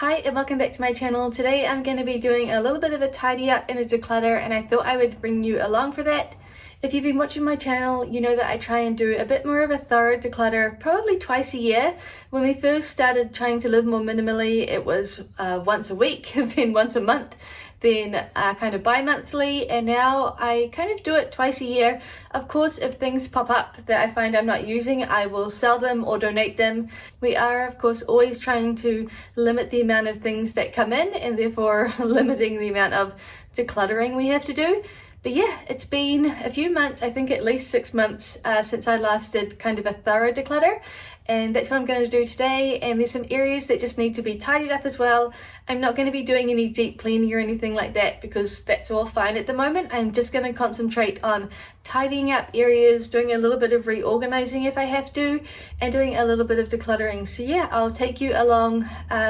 Hi and welcome back to my channel. Today I'm going to be doing a little bit of a tidy up and a declutter, and I thought I would bring you along for that. If you've been watching my channel, you know that I try and do a bit more of a thorough declutter, probably twice a year. When we first started trying to live more minimally, it was once a week, then once a month, then kind of bi-monthly, and now I kind of do it twice a year. Of course, if things pop up that I find I'm not using, I will sell them or donate them. We are, of course, always trying to limit the amount of things that come in, and therefore limiting the amount of decluttering we have to do. But yeah, it's been a few months, I think at least 6 months since I last did kind of a thorough declutter, and that's what I'm going to do today. And there's some areas that just need to be tidied up as well. I'm not going to be doing any deep cleaning or anything like that because that's all fine at the moment. I'm just going to concentrate on tidying up areas, doing a little bit of reorganizing if I have to, and doing a little bit of decluttering. So yeah, I'll take you along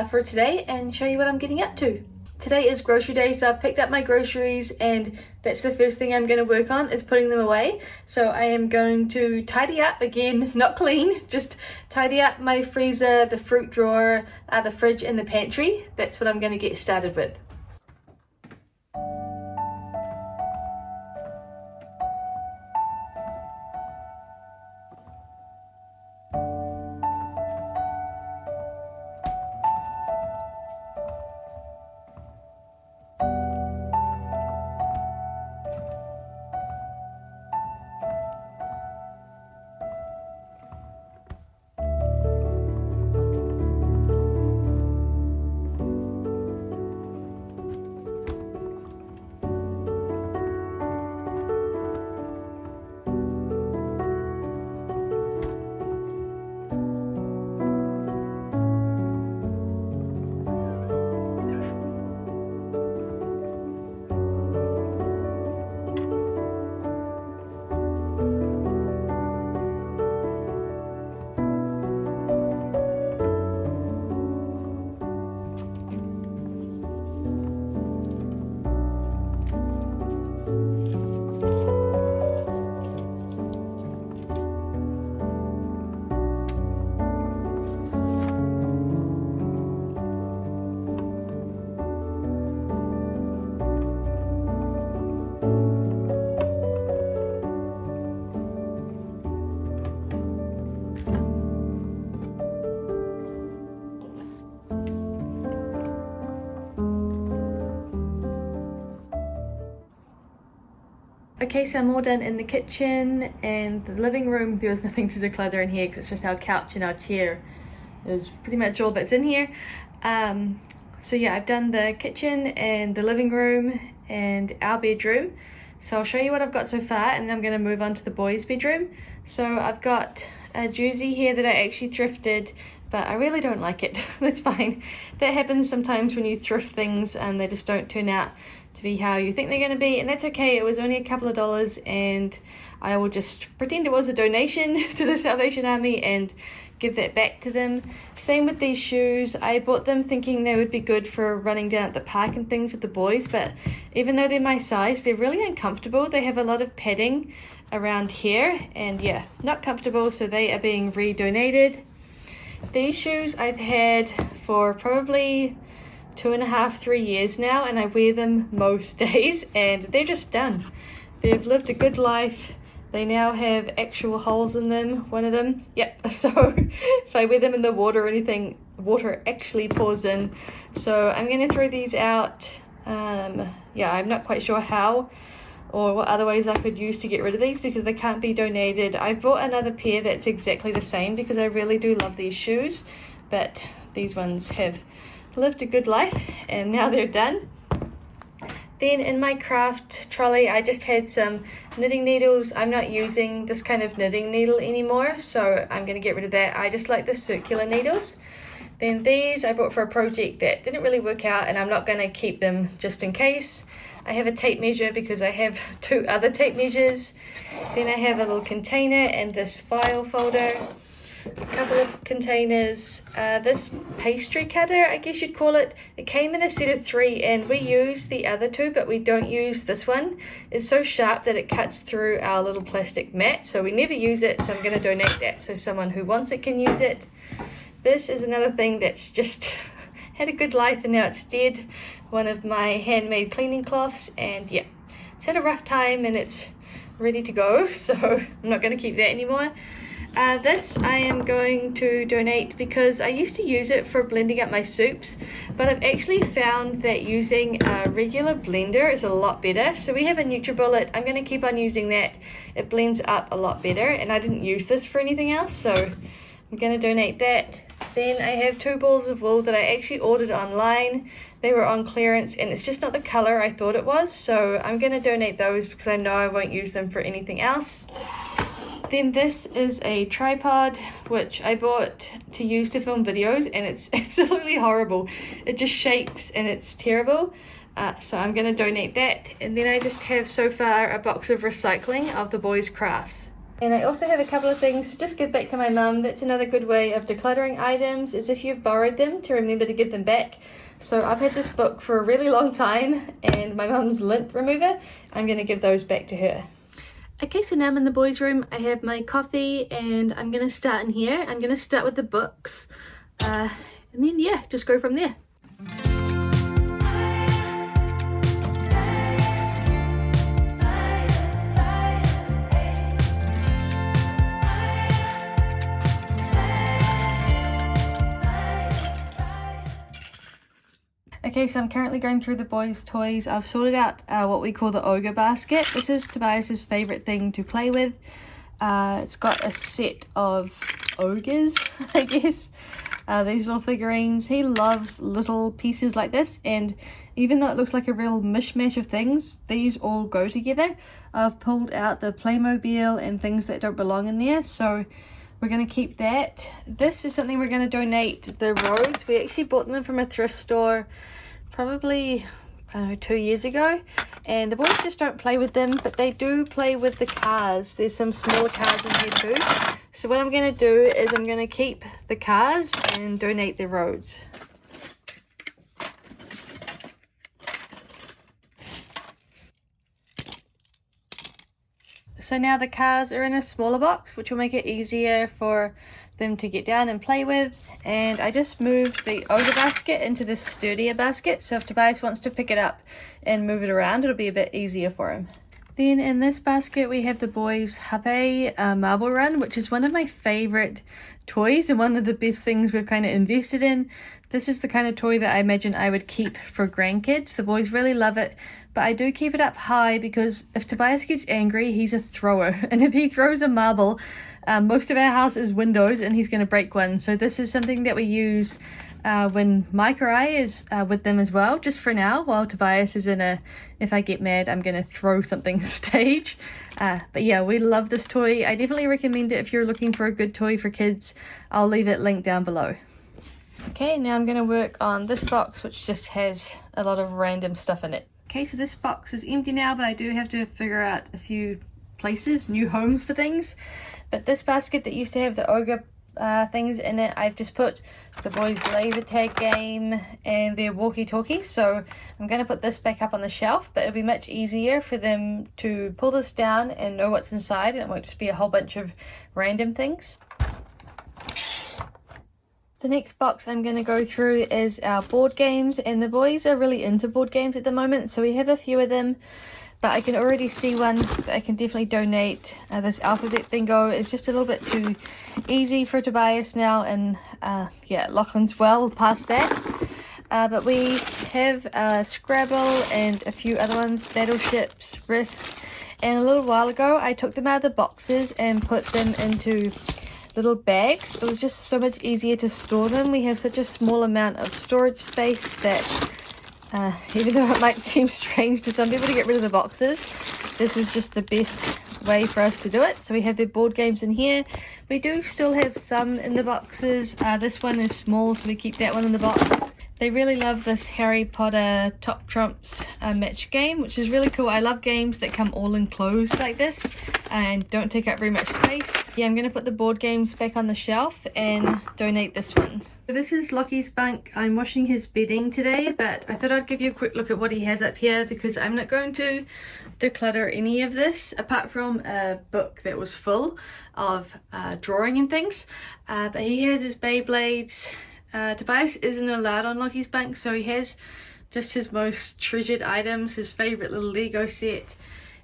for today and show you what I'm getting up to. Today is grocery day, so I've picked up my groceries, and that's the first thing I'm going to work on, is putting them away. So I am going to tidy up, again, not clean, just tidy up my freezer, the fruit drawer, the fridge and the pantry. That's what I'm going to get started with. Okay, so I'm all done in the kitchen and the living room. There was nothing to declutter in here because it's just our couch and our chair is pretty much all that's in here. So yeah, I've done the kitchen and the living room and our bedroom. So I'll show you what I've got so far, and then I'm going to move on to the boys' bedroom. So I've got a jersey here that I actually thrifted, but I really don't like it. That's fine. That happens sometimes when you thrift things and they just don't turn out to be how you think they're going to be, and that's okay. It was only a couple of dollars, and I will just pretend it was a donation to the Salvation Army and give that back to them. Same with these shoes. I bought them thinking they would be good for running down at the park and things with the boys, but even though they're my size, they're really uncomfortable. They have a lot of padding around here, and yeah, not comfortable, so they are being re-donated. These shoes I've had for probably 2.5, 3 years now, and I wear them most days, and they're just done. They've lived a good life. They now have actual holes in them, one of them. Yep, so if I wear them in the water or anything, water actually pours in. So I'm going to throw these out. Yeah, I'm not quite sure how or what other ways I could use to get rid of these because they can't be donated. I bought another pair that's exactly the same because I really do love these shoes, but these ones have lived a good life and now they're done. Then in my craft trolley, I just had some knitting needles. I'm not using this kind of knitting needle anymore, so I'm going to get rid of that. I just like the circular needles. Then these I bought for a project that didn't really work out, and I'm not going to keep them just in case. I have a tape measure because I have 2 other tape measures. Then I have a little container and this file folder. A couple of containers, this pastry cutter, I guess you'd call it. It came in a set of 3 and we use the other 2, but we don't use this one. It's so sharp that it cuts through our little plastic mat, so we never use it, so I'm going to donate that so someone who wants it can use it. This is another thing that's just had a good life and now it's dead. One of my handmade cleaning cloths, and yeah, it's had a rough time and it's ready to go, so I'm not going to keep that anymore. This I am going to donate because I used to use it for blending up my soups, but I've actually found that using a regular blender is a lot better. So we have a NutriBullet. I'm going to keep on using that. It blends up a lot better, and I didn't use this for anything else, so I'm going to donate that. Then I have 2 balls of wool that I actually ordered online. They were on clearance and it's just not the color I thought it was, so I'm going to donate those because I know I won't use them for anything else. Then this is a tripod which I bought to use to film videos, and it's absolutely horrible. It just shakes and it's terrible. So I'm going to donate that. And then I just have so far a box of recycling of the boys' crafts. And I also have a couple of things to just give back to my mum. That's another good way of decluttering items, is if you've borrowed them to remember to give them back. So I've had this book for a really long time and my mum's lint remover. I'm going to give those back to her. Okay, so now I'm in the boys' room. I have my coffee and I'm going to start in here. I'm going to start with the books and then yeah, just go from there. Okay, so I'm currently going through the boys' toys. I've sorted out what we call the ogre basket. This is Tobias's favourite thing to play with. It's got a set of ogres, I guess. These little figurines. He loves little pieces like this, and even though it looks like a real mishmash of things, these all go together. I've pulled out the Playmobil and things that don't belong in there, so we're going to keep that. This is something we're going to donate, the roads. We actually bought them from a thrift store probably, I don't know, 2 years ago. And the boys just don't play with them, but they do play with the cars. There's some smaller cars in here too. So what I'm going to do is I'm going to keep the cars and donate the roads. So now the cars are in a smaller box, which will make it easier for them to get down and play with. And I just moved the ogre basket into this sturdier basket, so if Tobias wants to pick it up and move it around, it'll be a bit easier for him. Then in this basket we have the boys' Hubby marble run, which is one of my favourite toys and one of the best things we've kind of invested in. This is the kind of toy that I imagine I would keep for grandkids. The boys really love it, but I do keep it up high because if Tobias gets angry, he's a thrower. And if he throws a marble, most of our house is windows and he's going to break one. So this is something that we use when Mike or I is with them as well, just for now, while Tobias is in a if I get mad I'm going to throw something stage. But yeah, we love this toy. I definitely recommend it if you're looking for a good toy for kids. I'll leave it linked down below. Okay, now I'm going to work on this box, which just has a lot of random stuff in it. Okay, so this box is empty now, but I do have to figure out a few places, new homes for things. But this basket that used to have the ogre things in it, I've just put the boys' laser tag game and their walkie-talkie. So I'm going to put this back up on the shelf, but it'll be much easier for them to pull this down and know what's inside, and it won't just be a whole bunch of random things. The next box I'm going to go through is our board games, and the boys are really into board games at the moment, so we have a few of them, but I can already see one that I can definitely donate. This alphabet bingo is just a little bit too easy for Tobias now, and yeah, Lachlan's well past that. But we have Scrabble and a few other ones, Battleships, Risk, and a little while ago I took them out of the boxes and put them into little bags. It was just so much easier to store them. We have such a small amount of storage space that even though it might seem strange to some people to get rid of the boxes, this was just the best way for us to do it. So we have the board games in here. We do still have some in the boxes. This one is small, so we keep that one in the box. They really love this Harry Potter Top Trumps match game, which is really cool. I love games that come all enclosed like this and don't take up very much space. Yeah, I'm going to put the board games back on the shelf and donate this one. So this is Lockie's bunk. I'm washing his bedding today, but I thought I'd give you a quick look at what he has up here because I'm not going to declutter any of this apart from a book that was full of drawing and things. But he has his Beyblades, Tobias isn't allowed on Lockie's bunk, so he has just his most treasured items, his favourite little Lego set.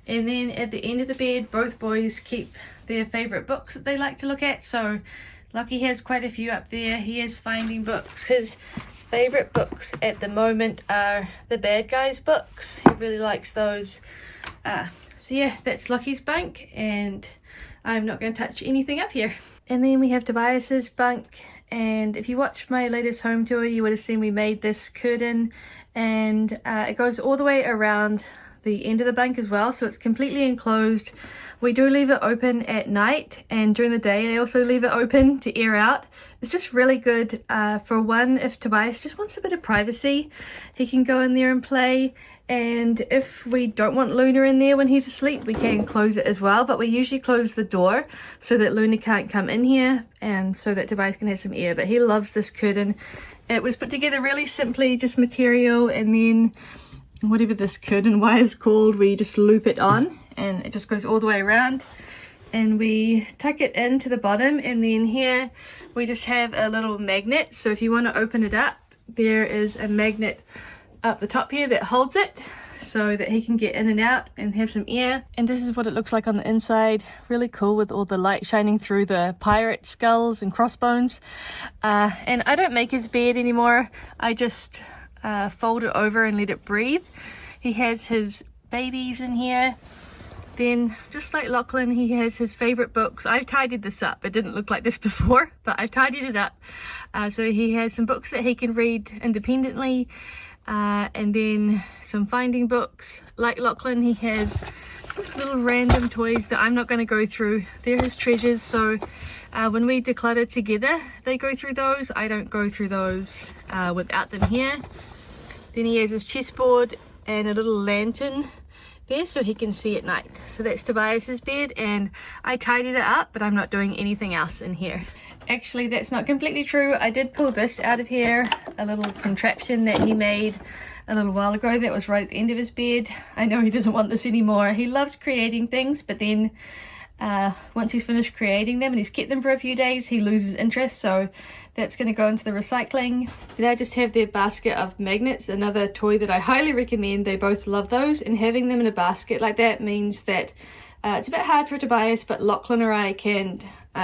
And then at the end of the bed, both boys keep their favourite books that they like to look at. So Lockie has quite a few up there. He is finding books. His favourite books at the moment are the bad guys books. He really likes those. So yeah, that's Lockie's bunk, and I'm not going to touch anything up here. And then we have Tobias's bunk, and if you watched my latest home tour, you would have seen we made this curtain, and it goes all the way around the end of the bunk as well, so it's completely enclosed. We do leave it open at night, and during the day I also leave it open to air out. It's just really good for one, if Tobias just wants a bit of privacy, he can go in there and play. And if we don't want Luna in there when he's asleep, we can close it as well, but we usually close the door so that Luna can't come in here and so that Tobias can have some air. But he loves this curtain. It was put together really simply, just material, and then whatever this curtain wire is called, we just loop it on and it just goes all the way around, and we tuck it into the bottom. And then here we just have a little magnet, so if you want to open it up, there is a magnet up the top here that holds it so that he can get in and out and have some air. And this is what it looks like on the inside. Really cool with all the light shining through the pirate skulls and crossbones. And I don't make his bed anymore. I just fold it over and let it breathe. He has his babies in here. Then, just like Lachlan, he has his favourite books. I've tidied this up. It didn't look like this before, but I've tidied it up. So he has some books that he can read independently. And then some finding books. Like Lachlan, he has just little random toys that I'm not going to go through. They're his treasures, so when we declutter together, they go through those. I don't go through those without them here. Then he has his chessboard and a little lantern there so he can see at night. So that's Tobias's bed, and I tidied it up, but I'm not doing anything else in here. Actually, that's not completely true. I did pull this out of here, a little contraption that he made a little while ago that was right at the end of his bed. I know he doesn't want this anymore. He loves creating things, but then once he's finished creating them and he's kept them for a few days, he loses interest, so that's going to go into the recycling. Then I just have their basket of magnets, another toy that I highly recommend. They both love those, and having them in a basket like that means that it's a bit hard for Tobias, but Lachlan or I can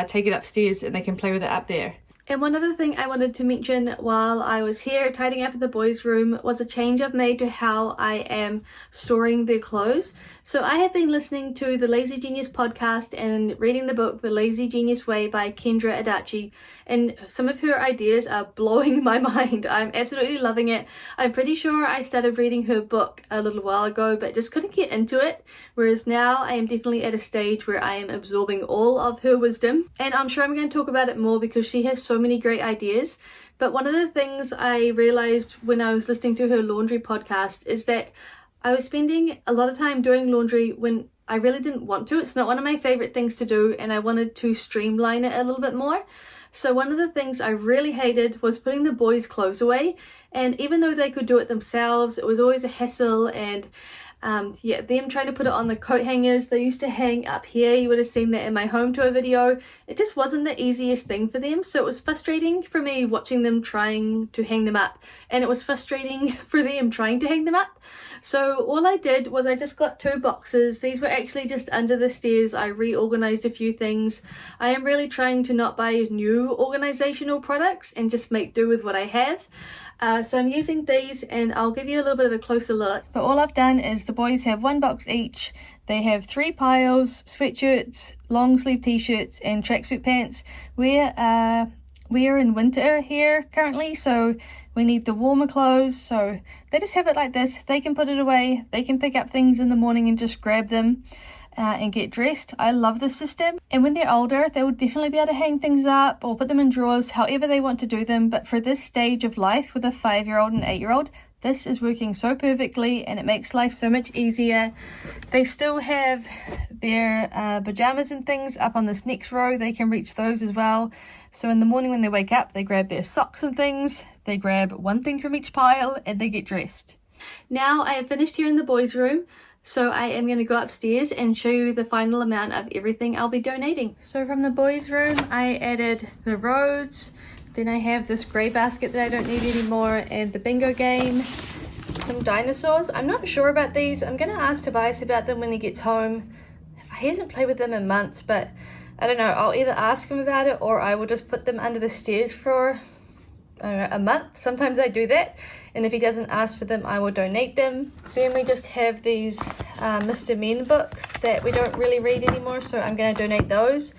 take it upstairs and they can play with it up there. And one other thing I wanted to mention while I was here tidying up in the boys' room was a change I've made to how I am storing their clothes. So I have been listening to the Lazy Genius podcast and reading the book The Lazy Genius Way by Kendra Adachi, and some of her ideas are blowing my mind. I'm absolutely loving it. I'm pretty sure I started reading her book a little while ago but just couldn't get into it, whereas now I am definitely at a stage where I am absorbing all of her wisdom, and I'm sure I'm going to talk about it more because she has so many great ideas. But one of the things I realized when I was listening to her laundry podcast is that I was spending a lot of time doing laundry when I really didn't want to. It's not one of my favorite things to do, and I wanted to streamline it a little bit more. So one of the things I really hated was putting the boys' clothes away, and even though they could do it themselves, it was always a hassle. And yeah, them trying to put it on the coat hangers, they used to hang up here. You would have seen that in my home tour video. It just wasn't the easiest thing for them, so it was frustrating for me watching them trying to hang them up, and it was frustrating for them trying to hang them up. So all I did was I just got 2 boxes. These were actually just under the stairs. I reorganized a few things. I am really trying to not buy new organizational products and just make do with what I have. So I'm using these, and I'll give you a little bit of a closer look. But all I've done is the boys have 1 box each. They have 3 piles: sweatshirts, long sleeve t-shirts and tracksuit pants. We're in winter here currently, so we need the warmer clothes. So they just have it like this. They can put it away. They can pick up things in the morning and just grab them and get dressed. I love this system, and when they're older they will definitely be able to hang things up or put them in drawers, however they want to do them. But for this stage of life with a 5-year-old and 8-year-old, this is working so perfectly, and it makes life so much easier. They still have their pajamas and things up on this next row. They can reach those as well. So in the morning when they wake up, they grab their socks and things. They grab 1 thing from each pile and they get dressed. Now I have finished here in the boys' room, so I am going to go upstairs and show you the final amount of everything I'll be donating. So from the boys' room, I added the roads, Then I have this grey basket that I don't need anymore, and the bingo game. Some dinosaurs. I'm not sure about these. I'm gonna ask Tobias about them when he gets home. He hasn't played with them in months, but I don't know. I'll either ask him about it or I will just put them under the stairs for, I don't know, a month. Sometimes I do that, and if he doesn't ask for them, I will donate them. Then we just have these Mr. Men books that we don't really read anymore, so I'm gonna donate those.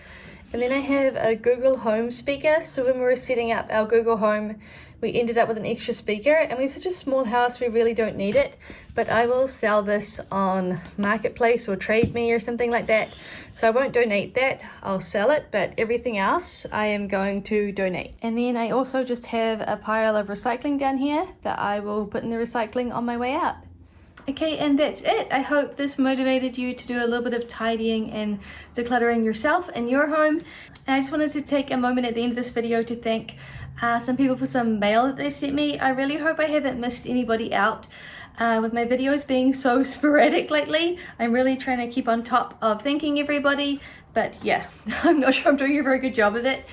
And then I have a Google Home speaker. So when we were setting up our Google Home, we ended up with an extra speaker, and we're such a small house, we really don't need it. But I will sell this on Marketplace or Trade Me or something like that. So I won't donate that, I'll sell it, but everything else I am going to donate. And then I also just have a pile of recycling down here that I will put in the recycling on my way out. Okay, and that's it. I hope this motivated you to do a little bit of tidying and decluttering yourself and your home. And I just wanted to take a moment at the end of this video to thank some people for some mail that they've sent me. I really hope I haven't missed anybody out. With my videos being so sporadic lately, I'm really trying to keep on top of thanking everybody. But yeah, I'm not sure I'm doing a very good job of it.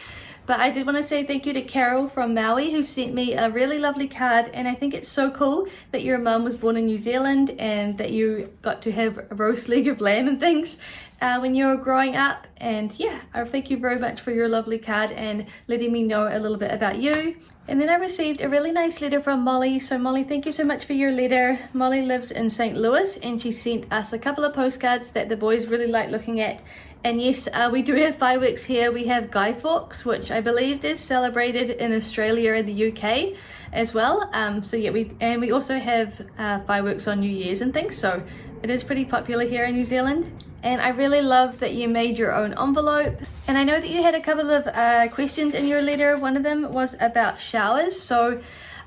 But I did want to say thank you to Carol from Maui, who sent me a really lovely card, and I think it's so cool that your mum was born in New Zealand and that you got to have a roast leg of lamb and things when you were growing up. And yeah, I thank you very much for your lovely card and letting me know a little bit about you. And then I received a really nice letter from Molly. So Molly, thank you so much for your letter. Molly lives in St. Louis, and she sent us a couple of postcards that the boys really like looking at. And yes, we do have fireworks here. We have Guy Fawkes, which I believe is celebrated in Australia and the UK as well. So yeah, we also have fireworks on New Year's and things. So it is pretty popular here in New Zealand. And I really love that you made your own envelope. And I know that you had a couple of questions in your letter. One of them was about showers. So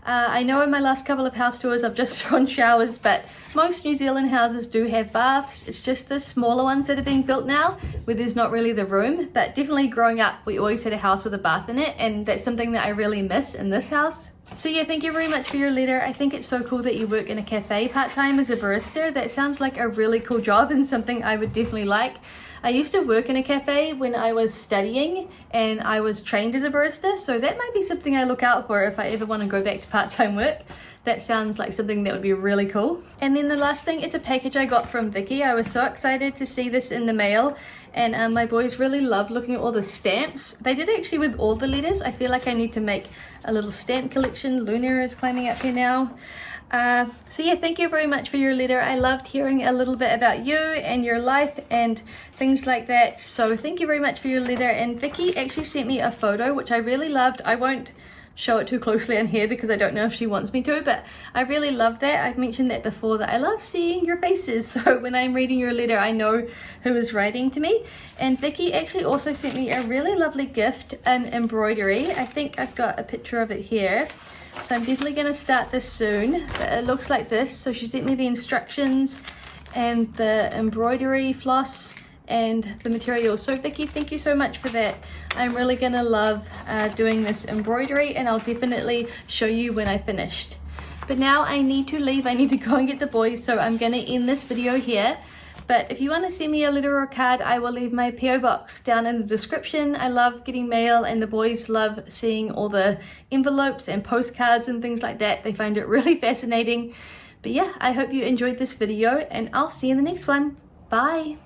I know in my last couple of house tours I've just thrown showers, but most New Zealand houses do have baths. It's just the smaller ones that are being built now where there's not really the room. But definitely growing up, we always had a house with a bath in it, and that's something that I really miss in this house. So yeah, thank you very much for your letter. I think it's so cool that you work in a cafe part-time as a barista. That sounds like a really cool job and something I would definitely like. I used to work in a cafe when I was studying, and I was trained as a barista, so that might be something I look out for if I ever want to go back to part-time work. That sounds like something that would be really cool. And then the last thing is a package I got from Vicky. I was so excited to see this in the mail, and my boys really loved looking at all the stamps. They did actually with all the letters. I feel like I need to make a little stamp collection. Luna is climbing up here now. So yeah, thank you very much for your letter. I loved hearing a little bit about you and your life and things like that. So thank you very much for your letter. And Vicky actually sent me a photo, which I really loved. I won't show it too closely on here because I don't know if she wants me to, but I really love that. I've mentioned that before, that I love seeing your faces. So when I'm reading your letter, I know who is writing to me. And Vicky actually also sent me a really lovely gift, an embroidery. I think I've got a picture of it here. So I'm definitely going to start this soon. But it looks like this. So she sent me the instructions and the embroidery floss and the materials. So Vicky, thank you so much for that. I'm really going to love doing this embroidery, and I'll definitely show you when I finished. But now I need to leave. I need to go and get the boys, so I'm going to end this video here. But if you want to send me a letter or a card, I will leave my P.O Box down in the description. I love getting mail, and the boys love seeing all the envelopes and postcards and things like that. They find it really fascinating. But yeah, I hope you enjoyed this video, and I'll see you in the next one. Bye!